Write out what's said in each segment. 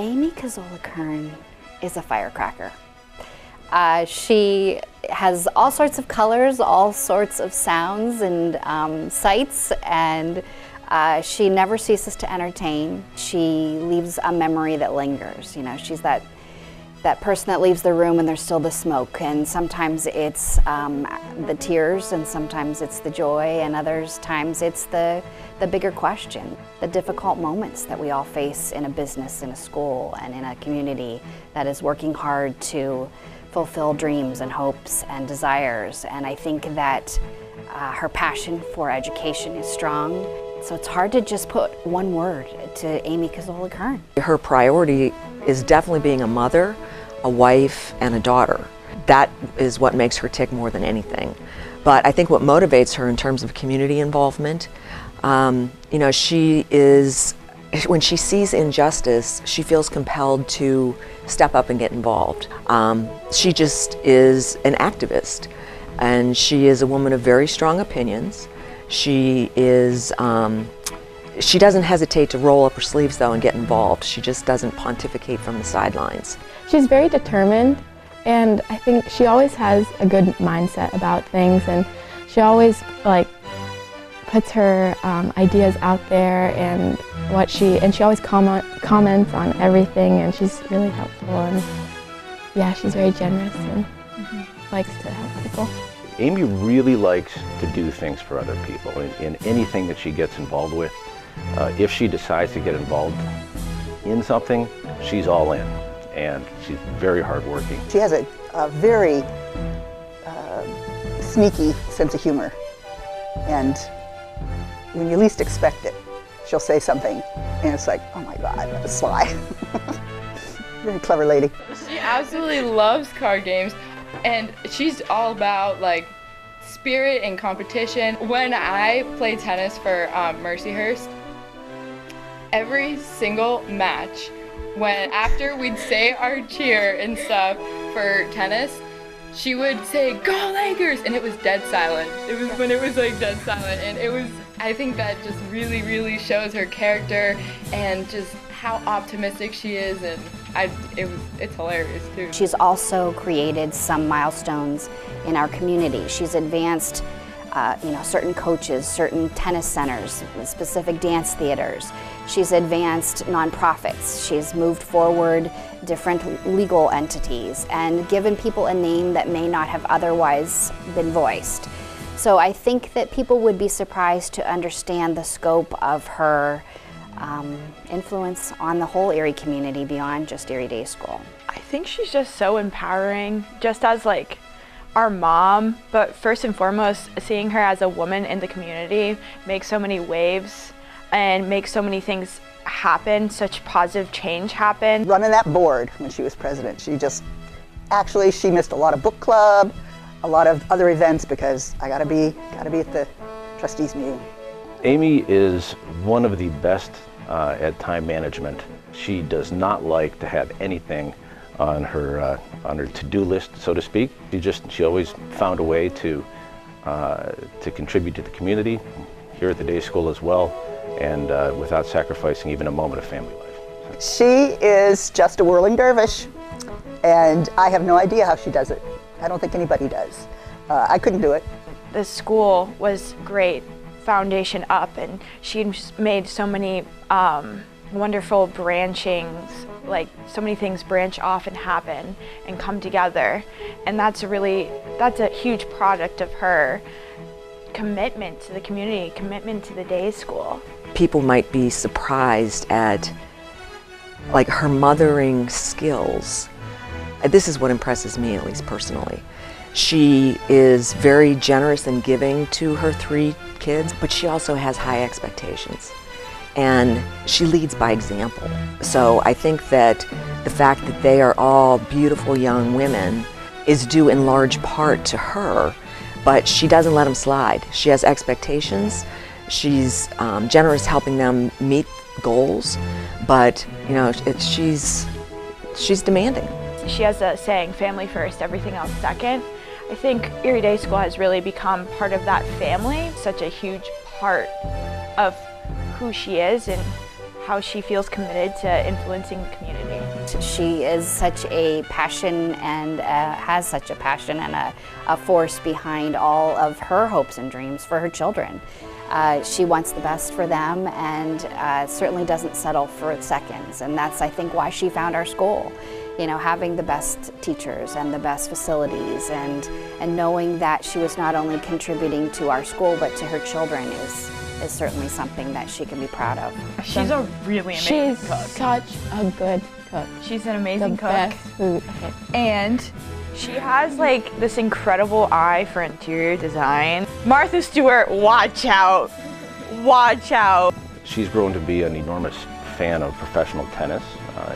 Amy Cuzzola Kern is a firecracker. She has all sorts of colors, all sorts of sounds and sights, and she never ceases to entertain. She leaves a memory that lingers. You know, she's that person that leaves the room and there's still the smoke, and sometimes it's the tears, and sometimes it's the joy, and others times it's the bigger question, the difficult moments that we all face in a business, in a school, and in a community that is working hard to fulfill dreams and hopes and desires. And I think that her passion for education is strong. So it's hard to just put one word to Amy Cuzzola Kern. Her priority is definitely being a mother, a wife, and a daughter. That is what makes her tick more than anything. But I think what motivates her in terms of community involvement, you know, she is, when she sees injustice, she feels compelled to step up and get involved. She just is an activist, and she is a woman of very strong opinions. She is, she doesn't hesitate to roll up her sleeves though and get involved. She just doesn't pontificate from the sidelines. She's very determined, and I think she always has a good mindset about things, and she always puts her ideas out there, and she always comments on everything, and she's really helpful, and yeah, she's very generous and likes to help people. Amy really likes to do things for other people in anything that she gets involved with. If she decides to get involved in something, she's all in, and she's very hardworking. She has a very sneaky sense of humor, and when you least expect it, she'll say something, and it's like, oh my God, that was sly. Very clever lady. She absolutely loves card games, and she's all about spirit and competition. When I play tennis for Mercyhurst, every single match, after we'd say our cheer and stuff for tennis, she would say, "Go Lakers!" and it was dead silent. It was when it was dead silent, and it was, I think that just really, really shows her character and just how optimistic she is, and it's hilarious too. She's also created some milestones in our community. She's advanced certain coaches, certain tennis centers, specific dance theaters. She's advanced nonprofits. She's moved forward different legal entities and given people a name that may not have otherwise been voiced. So I think that people would be surprised to understand the scope of her influence on the whole Erie community beyond just Erie Day School. I think she's just so empowering, just as our mom, but first and foremost, seeing her as a woman in the community make so many waves and make so many things happen, such positive change happen. Running that board when she was president, she missed a lot of book club, a lot of other events because I gotta be at the trustees meeting. Amy is one of the best at time management. She does not like to have anything on her to-do list, so to speak. She always found a way to contribute to the community here at the day school as well, and without sacrificing even a moment of family life. She is just a whirling dervish, and I have no idea how she does it. I don't think anybody does. I couldn't do it. The school was great foundation up, and she made so many wonderful branchings, so many things branch off and happen and come together, and that's a huge product of her commitment to the community, commitment to the day school. People might be surprised at her mothering skills. This is what impresses me, at least personally. She is very generous and giving to her 3 kids, but she also has high expectations. And she leads by example. So I think that the fact that they are all beautiful young women is due in large part to her, but she doesn't let them slide. She has expectations. She's generous helping them meet goals, but she's demanding. She has a saying, family first, everything else second. I think Erie Day School has really become part of that family, such a huge part of who she is and how she feels committed to influencing the community. She is such a passion and has such a passion and a force behind all of her hopes and dreams for her children. She wants the best for them and certainly doesn't settle for seconds, and that's, I think, why she found our school. You know, having the best teachers and the best facilities and knowing that she was not only contributing to our school but to her children is certainly something that she can be proud of. She's a really amazing She's cook. such a good cook. She's an amazing The cook. best food. And she has like this incredible eye for interior design. Martha Stewart, watch out. Watch out. She's grown to be an enormous fan of professional tennis,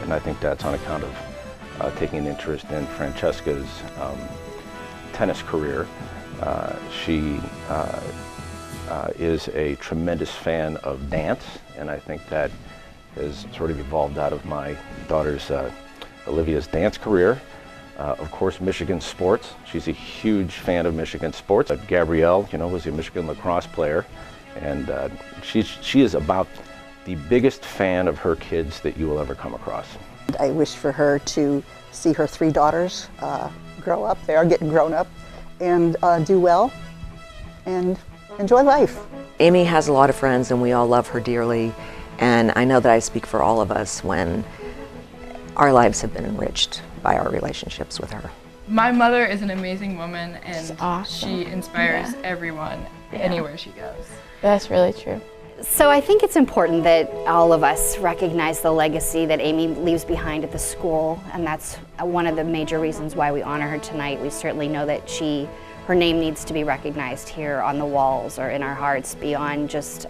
and I think that's on account of taking an interest in Francesca's tennis career. She is a tremendous fan of dance, and I think that has sort of evolved out of my daughter's, Olivia's dance career. Of course, Michigan sports. She's a huge fan of Michigan sports. Gabrielle, you know, was a Michigan lacrosse player, and she is about the biggest fan of her kids that you will ever come across. I wish for her to see her 3 daughters grow up. They are getting grown up and do well and enjoy life. Amy has a lot of friends and we all love her dearly, and I know that I speak for all of us when our lives have been enriched by our relationships with her. My mother is an amazing woman, and awesome. she inspires everyone anywhere she goes. That's really true. So I think it's important that all of us recognize the legacy that Amy leaves behind at the school, and that's one of the major reasons why we honor her tonight. We certainly know that her name needs to be recognized here on the walls or in our hearts beyond just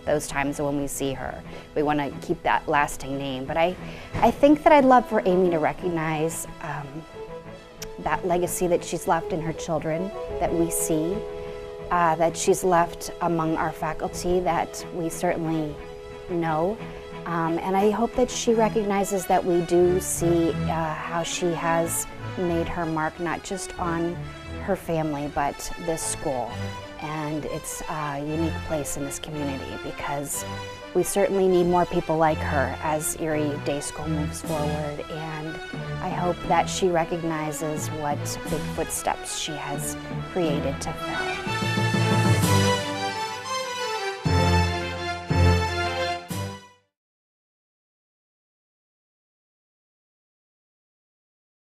those times when we see her. We want to keep that lasting name. But I think that I'd love for Amy to recognize that legacy that she's left in her children, that we see, that she's left among our faculty that we certainly know. And I hope that she recognizes that we do see how she has made her mark not just on her family but this school and its unique place in this community, because we certainly need more people like her as Erie Day School moves forward, and I hope that she recognizes what big footsteps she has created to fill.